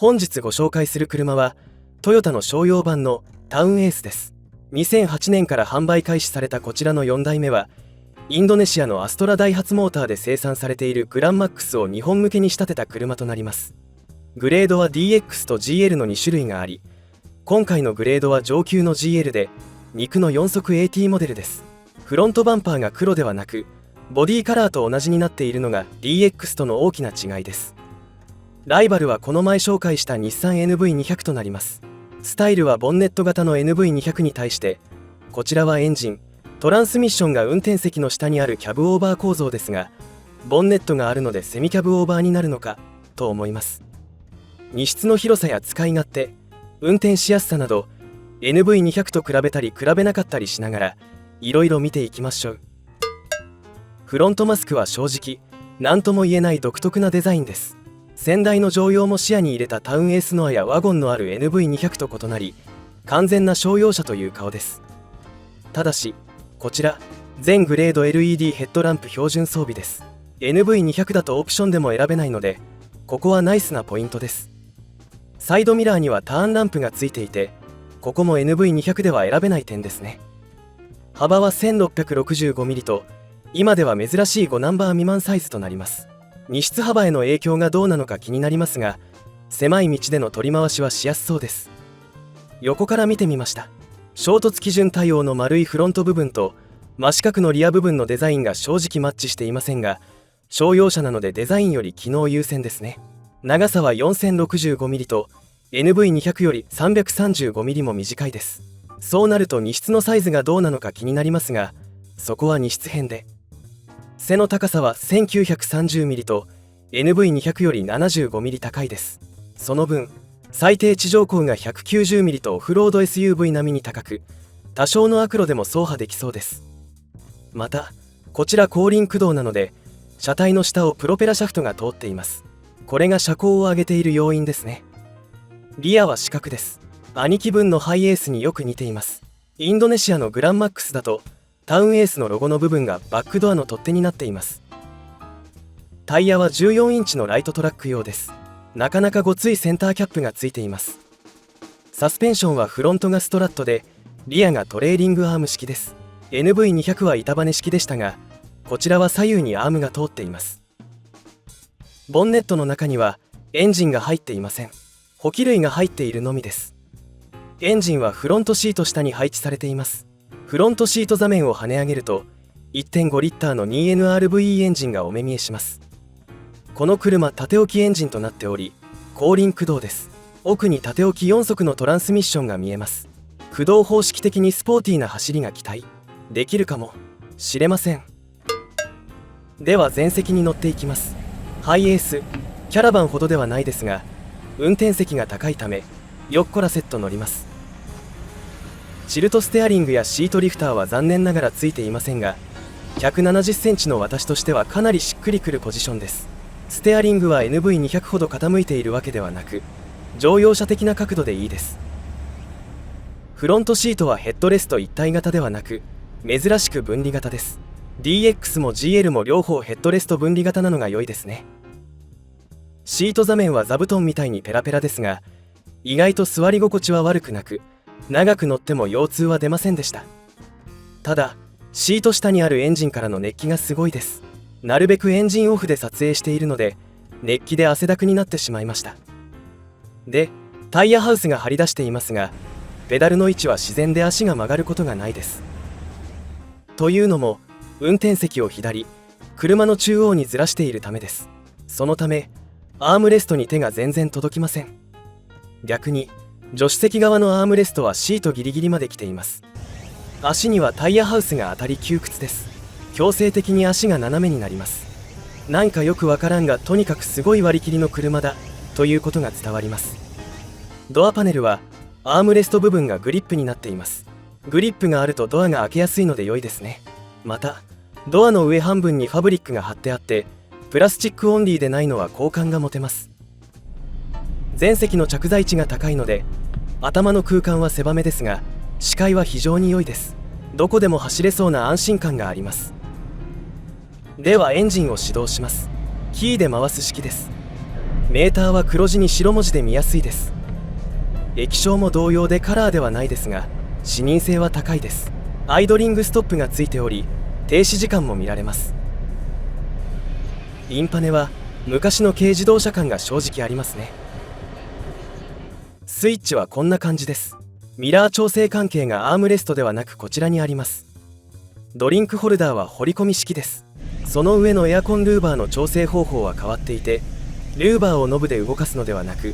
本日ご紹介する車はトヨタの商用版のタウンエースです。2008年から販売開始されたこちらの4代目はインドネシアのアストラダイハツモーターで生産されているグランマックスを日本向けに仕立てた車となります。グレードは DX と GL の2種類があり、今回のグレードは上級の GL で肉の4速 AT モデルです。フロントバンパーが黒ではなくボディカラーと同じになっているのが DX との大きな違いです。ライバルはこの前紹介した日産 NV200 となります。スタイルはボンネット型の NV200 に対して、こちらはエンジン、トランスミッションが運転席の下にあるキャブオーバー構造ですが、ボンネットがあるのでセミキャブオーバーになるのかと思います。荷室の広さや使い勝手、運転しやすさなど NV200 と比べたり比べなかったりしながらいろいろ見ていきましょう。フロントマスクは正直何とも言えない独特なデザインです。先代の常用も視野に入れたタウンエースノアやワゴンのある NV200 と異なり、完全な商用車という顔です。ただしこちら全グレード LED ヘッドランプ標準装備です。 NV200 だとオプションでも選べないので、ここはナイスなポイントです。サイドミラーにはターンランプがついていて、ここも NV200 では選べない点ですね。幅は 1665mm と今では珍しい5ナンバー未満サイズとなります。荷室幅への影響がどうなのか気になりますが、狭い道での取り回しはしやすそうです。横から見てみました。衝突基準対応の丸いフロント部分と真四角のリア部分のデザインが正直マッチしていませんが、商用車なのでデザインより機能優先ですね。長さは 4065mm と NV200 より 335mm も短いです。そうなると荷室のサイズがどうなのか気になりますが、そこは荷室編で。背の高さは 1930mm と NV200 より 75mm 高いです。その分最低地上高が 190mm とオフロード SUV 並みに高く、多少の悪路でも走破できそうです。またこちら後輪駆動なので車体の下をプロペラシャフトが通っています。これが車高を上げている要因ですね。リアは四角です。兄貴分のハイエースによく似ています。インドネシアのグランマックスだとタウンエースのロゴの部分がバックドアの取っ手になっています。タイヤは14インチのライトトラック用です。なかなかごついセンターキャップがついています。サスペンションはフロントがストラットでリアがトレーリングアーム式です。 NV200 は板バネ式でしたが、こちらは左右にアームが通っています。ボンネットの中にはエンジンが入っていません。補給類が入っているのみです。エンジンはフロントシート下に配置されています。フロントシート座面を跳ね上げると 1.5 リッターの 2NRVE エンジンがお目見えします。この車縦置きエンジンとなっており、後輪駆動です。奥に縦置き4速のトランスミッションが見えます。駆動方式的にスポーティーな走りが期待できるかもしれません。では前席に乗っていきます。ハイエース、キャラバンほどではないですが、運転席が高いためよっこらセット乗ります。チルトステアリングやシートリフターは残念ながらついていませんが、170センチの私としてはかなりしっくりくるポジションです。ステアリングは NV200 ほど傾いているわけではなく、乗用車的な角度でいいです。フロントシートはヘッドレスト一体型ではなく珍しく分離型です。 DX も GL も両方ヘッドレスト分離型なのが良いですね。シート座面は座布団みたいにペラペラですが、意外と座り心地は悪くなく、長く乗っても腰痛は出ませんでした。ただシート下にあるエンジンからの熱気がすごいです。なるべくエンジンオフで撮影しているので熱気で汗だくになってしまいました。でタイヤハウスが張り出していますが、ペダルの位置は自然で足が曲がることがないです。というのも運転席を左、車の中央にずらしているためです。そのためアームレストに手が全然届きません。逆に助手席側のアームレストはシートギリギリまで来ています。足にはタイヤハウスが当たり窮屈です。強制的に足が斜めになります。なんかよくわからんが、とにかくすごい割り切りの車だということが伝わります。ドアパネルはアームレスト部分がグリップになっています。グリップがあるとドアが開けやすいので良いですね。またドアの上半分にファブリックが貼ってあって、プラスチックオンリーでないのは好感が持てます。前席の着座位置が高いので頭の空間は狭めですが、視界は非常に良いです。どこでも走れそうな安心感があります。ではエンジンを始動します。キーで回す式です。メーターは黒字に白文字で見やすいです。液晶も同様でカラーではないですが視認性は高いです。アイドリングストップがついており停止時間も見られます。インパネは昔の軽自動車感が正直ありますね。スイッチはこんな感じです。ミラー調整関係がアームレストではなくこちらにあります。ドリンクホルダーは掘り込み式です。その上のエアコンルーバーの調整方法は変わっていて、ルーバーをノブで動かすのではなく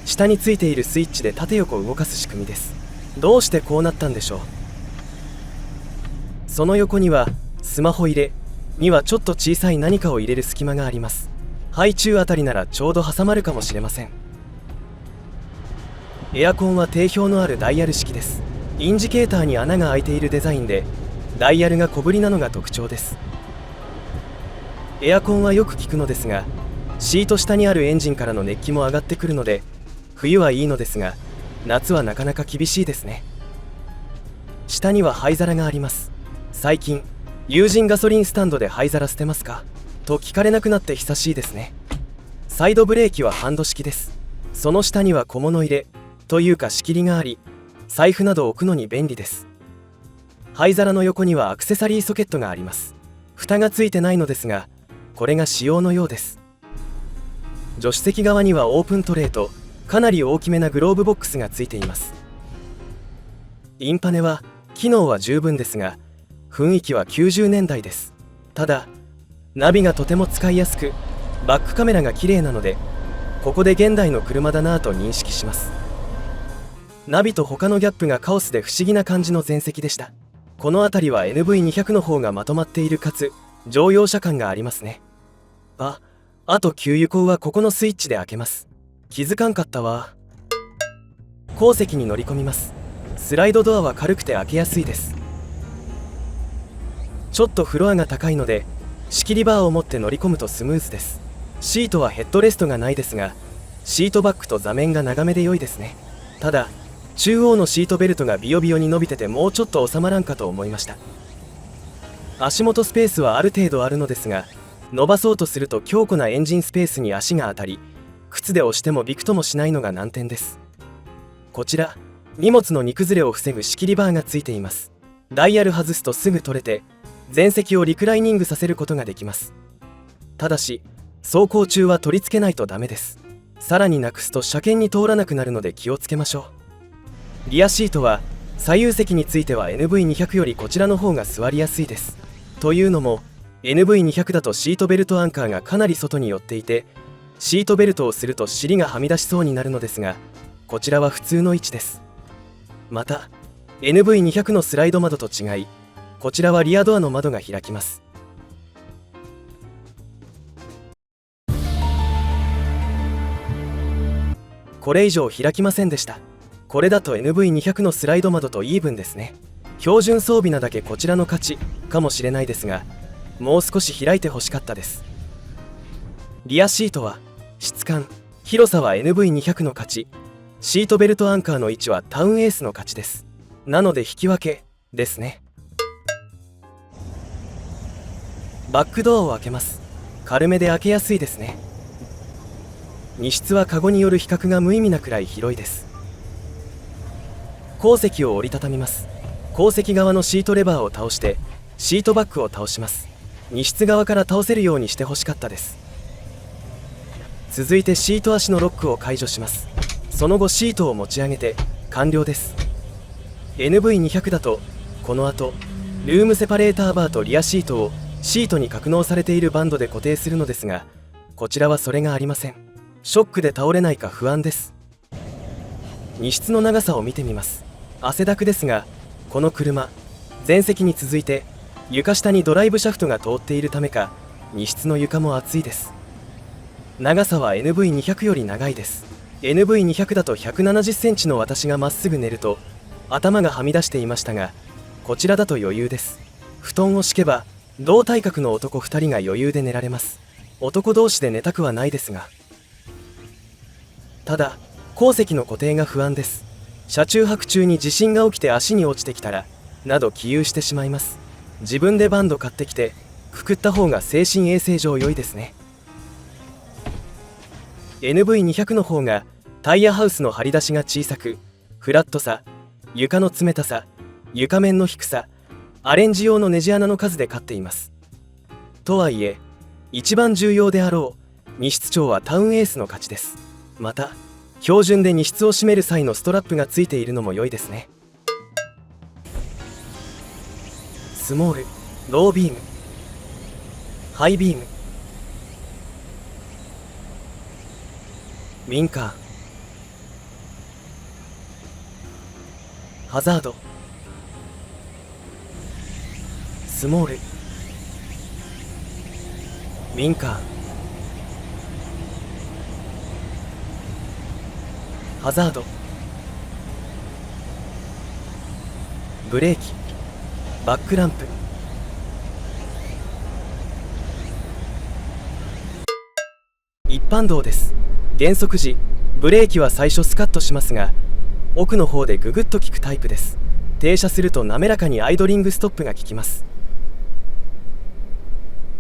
下についているスイッチで縦横動かす仕組みです。どうしてこうなったんでしょう。その横にはスマホ入れにはちょっと小さい何かを入れる隙間があります。ハイチュウあたりならちょうど挟まるかもしれません。エアコンは定評のあるダイヤル式です。インジケーターに穴が開いているデザインでダイヤルが小ぶりなのが特徴です。エアコンはよく効くのですがシート下にあるエンジンからの熱気も上がってくるので冬はいいのですが夏はなかなか厳しいですね。下には灰皿があります。最近友人ガソリンスタンドで灰皿捨てますかと聞かれなくなって久しいですね。サイドブレーキはハンド式です。その下には小物入れというか仕切りがあり財布など置くのに便利です。灰皿の横にはアクセサリーソケットがあります。蓋がついてないのですがこれが仕様のようです。助手席側にはオープントレーとかなり大きめなグローブボックスがついています。インパネは機能は十分ですが雰囲気は90年代です。ただナビがとても使いやすくバックカメラが綺麗なのでここで現代の車だなぁと認識します。ナビと他のギャップがカオスで不思議な感じの前席でした。この辺りは NV200 の方がまとまっているかつ乗用車感がありますね。あと給油口はここのスイッチで開けます。気づかんかったわ。後席に乗り込みます。スライドドアは軽くて開けやすいです。ちょっとフロアが高いので仕切りバーを持って乗り込むとスムーズです。シートはヘッドレストがないですがシートバックと座面が長めで良いですね。ただ中央のシートベルトがビヨビヨに伸びててもうちょっと収まらんかと思いました。足元スペースはある程度あるのですが伸ばそうとすると強固なエンジンスペースに足が当たり靴で押してもびくともしないのが難点です。こちら荷物の荷崩れを防ぐ仕切りバーがついています。ダイヤル外すとすぐ取れて前席をリクライニングさせることができます。ただし走行中は取り付けないとダメです。さらになくすと車検に通らなくなるので気をつけましょう。リアシートは左右席については NV200 よりこちらの方が座りやすいです。というのも NV200 だとシートベルトアンカーがかなり外に寄っていてシートベルトをすると尻がはみ出しそうになるのですがこちらは普通の位置です。また NV200 のスライド窓と違いこちらはリアドアの窓が開きます。これ以上開きませんでした。これだと NV200 のスライド窓とイーブンですね。標準装備なだけこちらの勝ちかもしれないですがもう少し開いてほしかったです。リアシートは質感広さは NV200 の勝ち、シートベルトアンカーの位置はタウンエースの勝ちです。なので引き分けですね。バックドアを開けます。軽めで開けやすいですね。荷室はカゴによる比較が無意味なくらい広いです。後席を折りたたみます。後席側のシートレバーを倒してシートバックを倒します。荷室側から倒せるようにしてほしかったです。続いてシート足のロックを解除します。その後シートを持ち上げて完了です。 NV200 だとこの後ルームセパレーターバーとリアシートをシートに格納されているバンドで固定するのですがこちらはそれがありません。ショックで倒れないか不安です。荷室の長さを見てみます。汗だくですがこの車前席に続いて床下にドライブシャフトが通っているためか荷室の床も厚いです。長さは NV200 より長いです。 NV200 だと170センチの私がまっすぐ寝ると頭がはみ出していましたがこちらだと余裕です。布団を敷けば同体格の男2人が余裕で寝られます。男同士で寝たくはないですがただ後席の固定が不安です。車中泊中に地震が起きて足に落ちてきたらなど気憂してしまいます。自分でバンド買ってきてくくった方が精神衛生上良いですね。NV200 の方がタイヤハウスの張り出しが小さく、フラットさ、床の冷たさ、床面の低さ、アレンジ用のネジ穴の数で勝っています。とはいえ一番重要であろう荷室長はタウンエースの勝ちです。また標準で荷室を閉める際のストラップがついているのも良いですね。スモール、ロービーム、ハイビーム、ウィンカー、ハザード、スモール、ウィンカー、ハザード、ブレーキ、バックランプ、一般道です。減速時ブレーキは最初スカッとしますが、奥の方でググッと効くタイプです。停車すると滑らかにアイドリングストップが効きます。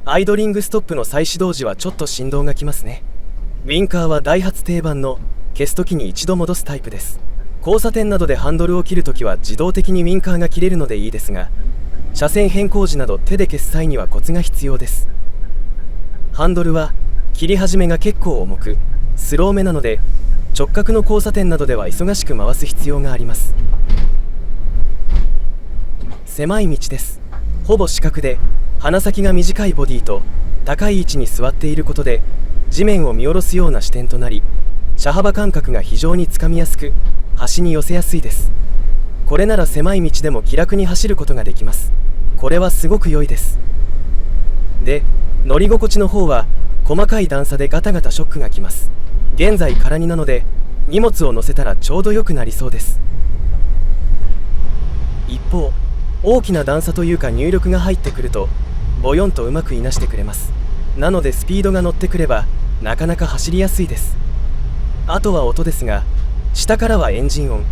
アイドリングストップの再始動時はちょっと振動がきますね。ウィンカーはダイハツ定番の消す時に一度戻すタイプです。交差点などでハンドルを切るときは自動的にウィンカーが切れるのでいいですが、車線変更時など手で消す際にはコツが必要です。ハンドルは切り始めが結構重くスローめなので、直角の交差点などでは忙しく回す必要があります。狭い道です。ほぼ四角で鼻先が短いボディと高い位置に座っていることで地面を見下ろすような視点となり、車幅感覚が非常につかみやすく端に寄せやすいです。これなら狭い道でも気楽に走ることができます。これはすごく良いです。で、乗り心地の方は細かい段差でガタガタショックがきます。現在空荷なので荷物を乗せたらちょうど良くなりそうです。一方、大きな段差というか入力が入ってくるとボヨンとうまくいなしてくれます。なのでスピードが乗ってくればなかなか走りやすいです。あとは音ですが、下からはエンジン音、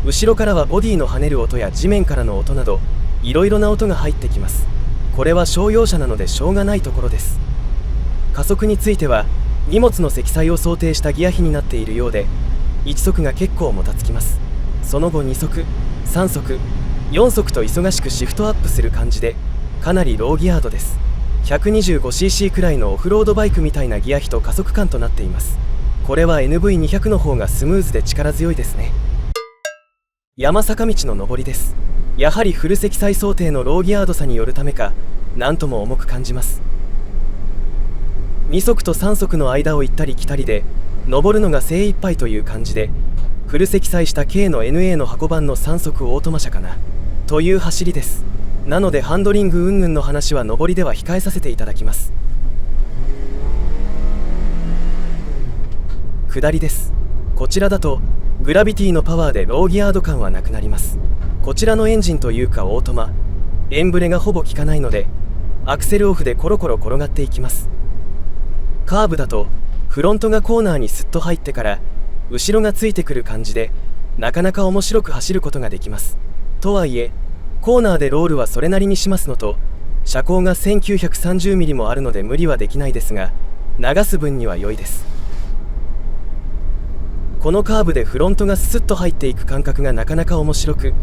後ろからはボディの跳ねる音や地面からの音などいろいろな音が入ってきます。これは商用車なのでしょうがないところです。加速については荷物の積載を想定したギア比になっているようで、1速が結構もたつきます。その後2速、3速、4速と忙しくシフトアップする感じでかなりローギアードです。 125cc くらいのオフロードバイクみたいなギア比と加速感となっています。これは NV200 の方がスムーズで力強いですね。山坂道の上りです。やはりフル積載想定のローギアードさによるためか、なんとも重く感じます。2速と3速の間を行ったり来たりで登るのが精一杯という感じで、フル積載した K の NA の箱版の3速オートマ車かなという走りです。なのでハンドリング云々の話は上りでは控えさせていただきます。下りです。こちらだとグラビティのパワーでローギアード感はなくなります。こちらのエンジンというかオートマ、エンブレがほぼ効かないのでアクセルオフでコロコロ転がっていきます。カーブだとフロントがコーナーにスッと入ってから後ろがついてくる感じでなかなか面白く走ることができます。とはいえコーナーでロールはそれなりにしますのと、車高が 1930mm もあるので無理はできないですが、流す分には良いです。このカーブでフロントがスッと入っていく感覚がなかなか面白く、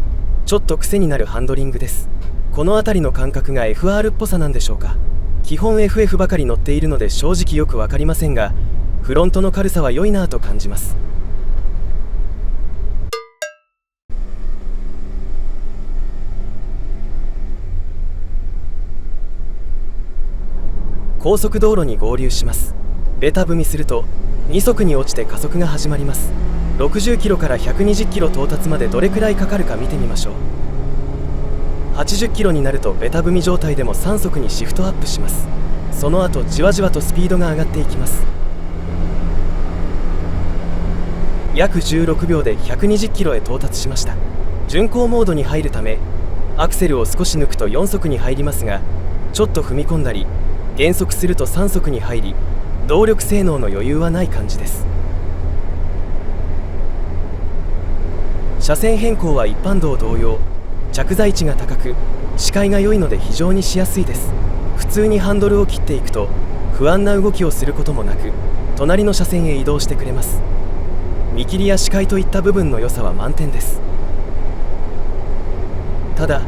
ちょっと癖になるハンドリングです。この辺りの感覚が FR っぽさなんでしょうか。基本 FF ばかり乗っているので正直よく分かりませんが、フロントの軽さは良いなぁと感じます。高速道路に合流します。ベタ踏みすると2速に落ちて加速が始まります。60キロから120キロ到達までどれくらいかかるか見てみましょう。80キロになるとベタ踏み状態でも3速にシフトアップします。その後じわじわとスピードが上がっていきます。約16秒で120キロへ到達しました。巡航モードに入るためアクセルを少し抜くと4速に入りますが、ちょっと踏み込んだり減速すると3速に入り、動力性能の余裕はない感じです。車線変更は一般道同様着座位置が高く視界が良いので非常にしやすいです。普通にハンドルを切っていくと不安な動きをすることもなく隣の車線へ移動してくれます。見切りや視界といった部分の良さは満点です。ただ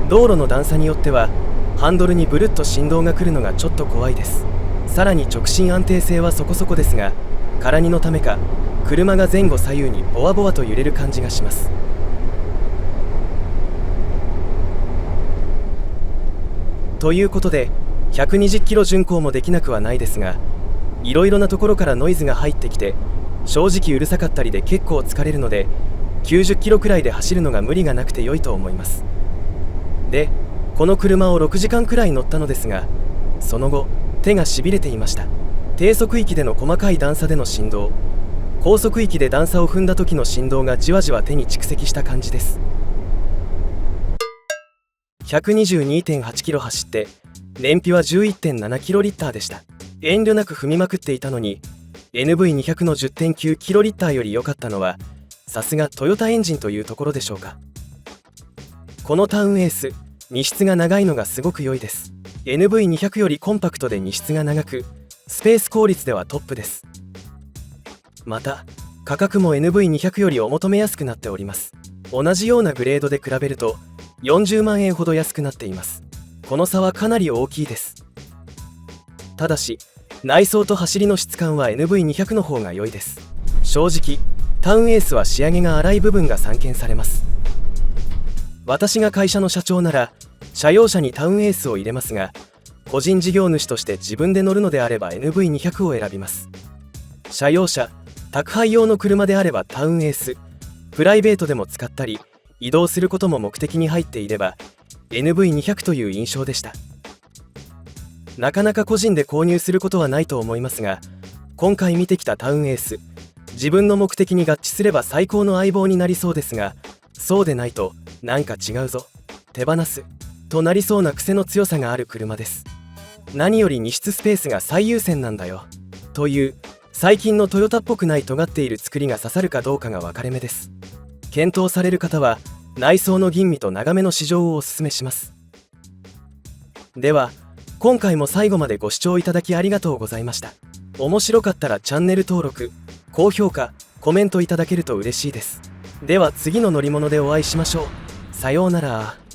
道路の段差によってはハンドルにブルッと振動が来るのがちょっと怖いです。さらに直進安定性はそこそこですが、空荷のためか車が前後左右にボワボワと揺れる感じがします。ということで120キロ巡航もできなくはないですが、いろいろなところからノイズが入ってきて正直うるさかったりで結構疲れるので、90キロくらいで走るのが無理がなくて良いと思います。で、この車を6時間くらい乗ったのですが、その後手がしびれていました。低速域での細かい段差での振動、高速域で段差を踏んだ時の振動がじわじわ手に蓄積した感じです。122.8 キロ走って燃費は 11.7 キロリッターでした。遠慮なく踏みまくっていたのに NV200 の 10.9 キロリッターより良かったのはさすがトヨタエンジンというところでしょうか。このタウンエース、荷室が長いのがすごく良いです。 NV200 よりコンパクトで荷室が長く、スペース効率ではトップです。また価格も NV200 よりお求めやすくなっております。同じようなグレードで比べると40万円ほど安くなっています。この差はかなり大きいです。ただし内装と走りの質感は NV200 の方が良いです。正直タウンエースは仕上げが粗い部分が散見されます。私が会社の社長なら社用車にタウンエースを入れますが、個人事業主として自分で乗るのであれば NV200 を選びます。社用車、宅配用の車であればタウンエース、プライベートでも使ったり移動することも目的に入っていれば NV200 という印象でした。なかなか個人で購入することはないと思いますが、今回見てきたタウンエース、自分の目的に合致すれば最高の相棒になりそうですが、そうでないとなんか違うぞ、手放すとなりそうな癖の強さがある車です。何より荷室スペースが最優先なんだよという最近のトヨタっぽくない尖っている作りが刺さるかどうかが分かれ目です。検討される方は内装の吟味と長めの試乗をお勧めします。では今回も最後までご視聴いただきありがとうございました。面白かったらチャンネル登録、高評価、コメントいただけると嬉しいです。では次の乗り物でお会いしましょう。さようなら。